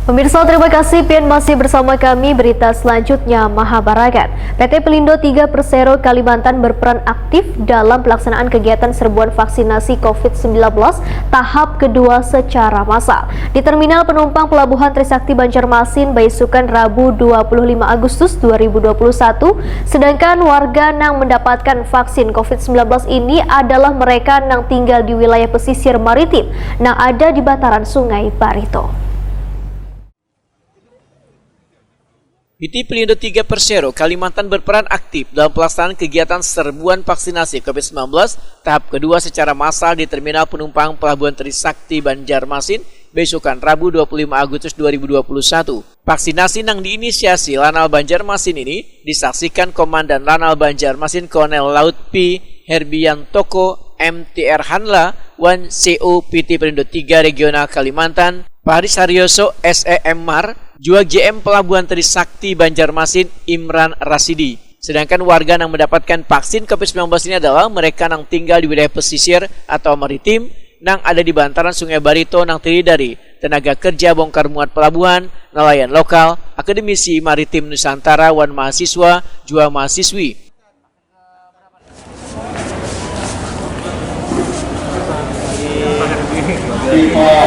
Pemirsa, terima kasih Pian masih bersama kami. Berita selanjutnya, Mahabarakat. PT Pelindo 3 Persero Kalimantan berperan aktif dalam pelaksanaan kegiatan serbuan vaksinasi COVID-19 tahap kedua secara massal. Di Terminal Penumpang Pelabuhan Trisakti Banjarmasin, Baisukan, Rabu 25 Agustus 2021, sedangkan warga yang mendapatkan vaksin COVID-19 ini adalah mereka yang tinggal di wilayah pesisir maritim yang ada di bantaran Sungai Barito. PT Pelindo 3 Persero Kalimantan berperan aktif dalam pelaksanaan kegiatan serbuan vaksinasi COVID-19 tahap kedua secara massal di Terminal Penumpang Pelabuhan Trisakti Banjarmasin, Besukan, Rabu 25 Agustus 2021. Vaksinasi yang diinisiasi Lanal Banjarmasin ini disaksikan Komandan Lanal Banjarmasin Kolonel Laut P. Herbiantoko MTR Hanla, Wan CO PT Pelindo 3 Regional Kalimantan, Paris Haryoso SEMR, juga GM Pelabuhan Trisakti Banjarmasin Imran Rasidi. Sedangkan warga yang mendapatkan vaksin COVID-19 ini adalah mereka yang tinggal di wilayah pesisir atau maritim yang ada di bantaran Sungai Barito yang terdiri dari tenaga kerja bongkar muat pelabuhan, nelayan lokal, akademisi maritim Nusantara, wan mahasiswa, juga mahasiswi.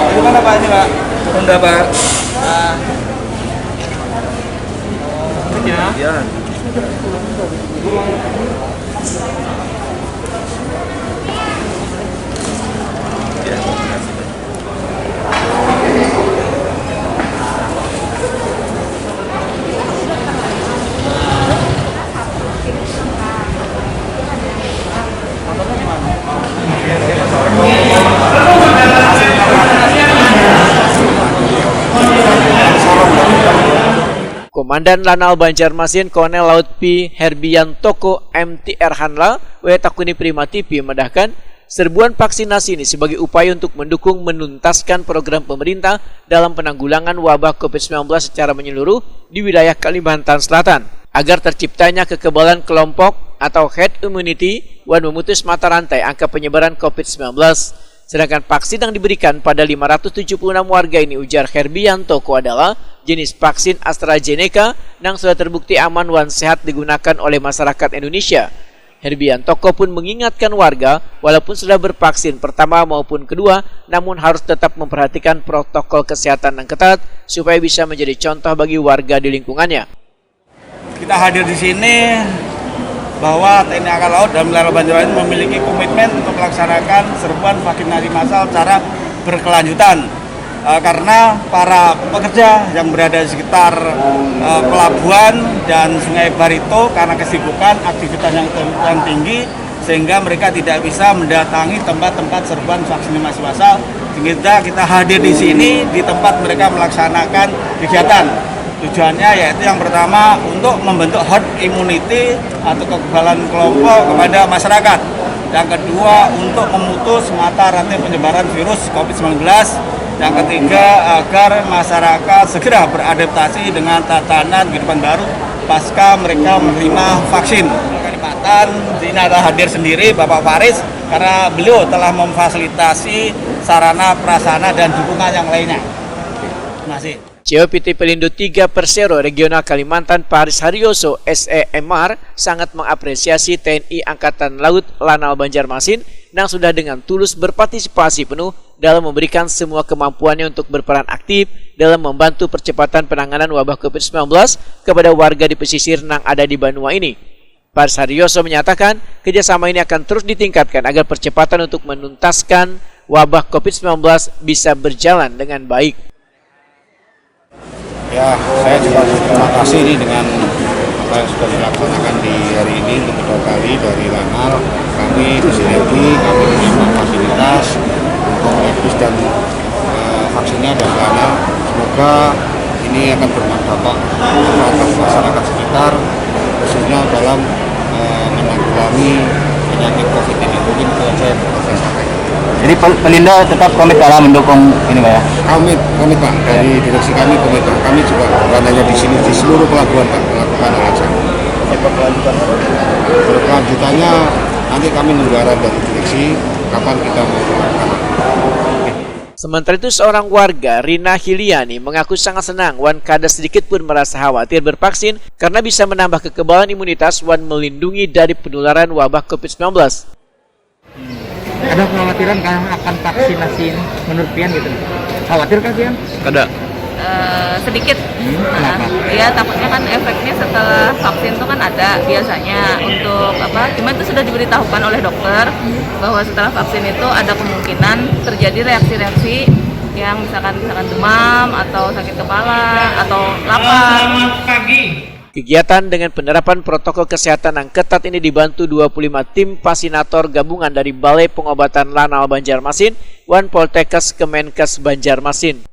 Itu mana Pak ini Pak? Honda Pak. Ya. Komandan Lanal Banjarmasin Kolonel Laut P. Herbiantoko MTR Hanla, Wetakuni Prima TV mendahkan serbuan vaksinasi ini sebagai upaya untuk mendukung menuntaskan program pemerintah dalam penanggulangan wabah COVID-19 secara menyeluruh di wilayah Kalimantan Selatan, agar terciptanya kekebalan kelompok atau herd immunity dan memutus mata rantai angka penyebaran COVID-19. Sedangkan vaksin yang diberikan pada 576 warga ini, ujar Herbiantoko, adalah jenis vaksin AstraZeneca yang sudah terbukti aman dan sehat digunakan oleh masyarakat Indonesia. Herbiantoko pun mengingatkan warga, walaupun sudah bervaksin pertama maupun kedua, namun harus tetap memperhatikan protokol kesehatan yang ketat supaya bisa menjadi contoh bagi warga di lingkungannya. Kita hadir di sini bahwa TNI Angkatan Laut dan Lanal Banjarmasin memiliki komitmen untuk melaksanakan serbuan vaksinasi massal secara berkelanjutan. Karena para pekerja yang berada di sekitar pelabuhan dan Sungai Barito karena kesibukan aktivitas yang tinggi, sehingga mereka tidak bisa mendatangi tempat-tempat serbuan vaksinasi massal. Sehingga kita hadir di sini di tempat mereka melaksanakan kegiatan. Tujuannya yaitu yang pertama untuk membentuk herd immunity atau kekebalan kelompok kepada masyarakat. Yang kedua untuk memutus mata rantai penyebaran virus COVID-19. Yang ketiga agar masyarakat segera beradaptasi dengan tatanan kehidupan baru pasca mereka menerima vaksin. Kalimantan ini ada hadir sendiri Bapak Faris karena beliau telah memfasilitasi sarana prasarana dan dukungan yang lainnya. Terima kasih. CEO PT Pelindo 3 Persero Regional Kalimantan Paris Haryoso SEMR sangat mengapresiasi TNI Angkatan Laut Lanal Banjarmasin yang sudah dengan tulus berpartisipasi penuh dalam memberikan semua kemampuannya untuk berperan aktif dalam membantu percepatan penanganan wabah COVID-19 kepada warga di pesisir yang ada di Banua ini. Paris Haryoso menyatakan kerjasama ini akan terus ditingkatkan agar percepatan untuk menuntaskan wabah COVID-19 bisa berjalan dengan baik. Ya, saya juga terima kasih ini dengan apa yang sudah dilaksanakan di hari ini untuk kedua kali dari Lanal. Kami bersinergi, kami semua fasilitas untuk medis dan vaksinnya dari Lanal. Semoga ini akan bermanfaat atas masyarakat sekitar, khususnya dalam menanggulangi penyakit COVID ini. Mungkin itu saja yang saya sampaikan. Jadi Pelindo tetap komit dalam mendukung ini Pak ya? Komit Pak, dari direksi kami komit Pak. Kami juga bukan hanya di sini, di seluruh pelabuhan Pak, melakukan hal yang sama. Berkelanjutannya nanti kami menunggu arahan dari direksi kapan kita mau melakukan. Sementara itu seorang warga, Rina Hiliani, mengaku sangat senang Wan kada sedikit pun merasa khawatir bervaksin karena bisa menambah kekebalan imunitas Wan melindungi dari penularan wabah COVID-19. Ada kekhawatiran karena akan vaksinasi menurut Pian gitu? Khawatir kan Pian? Ada. Sedikit. Kenapa? Ya takutnya kan efeknya setelah vaksin itu kan ada biasanya untuk apa? Cuma itu sudah diberitahukan oleh dokter bahwa setelah vaksin itu ada kemungkinan terjadi reaksi-reaksi yang misalkan demam atau sakit kepala atau lapar. Kegiatan dengan penerapan protokol kesehatan yang ketat ini dibantu 25 tim fasinator gabungan dari Balai Pengobatan Lanal Banjarmasin, Wan Poltekkes Kemenkes Banjarmasin.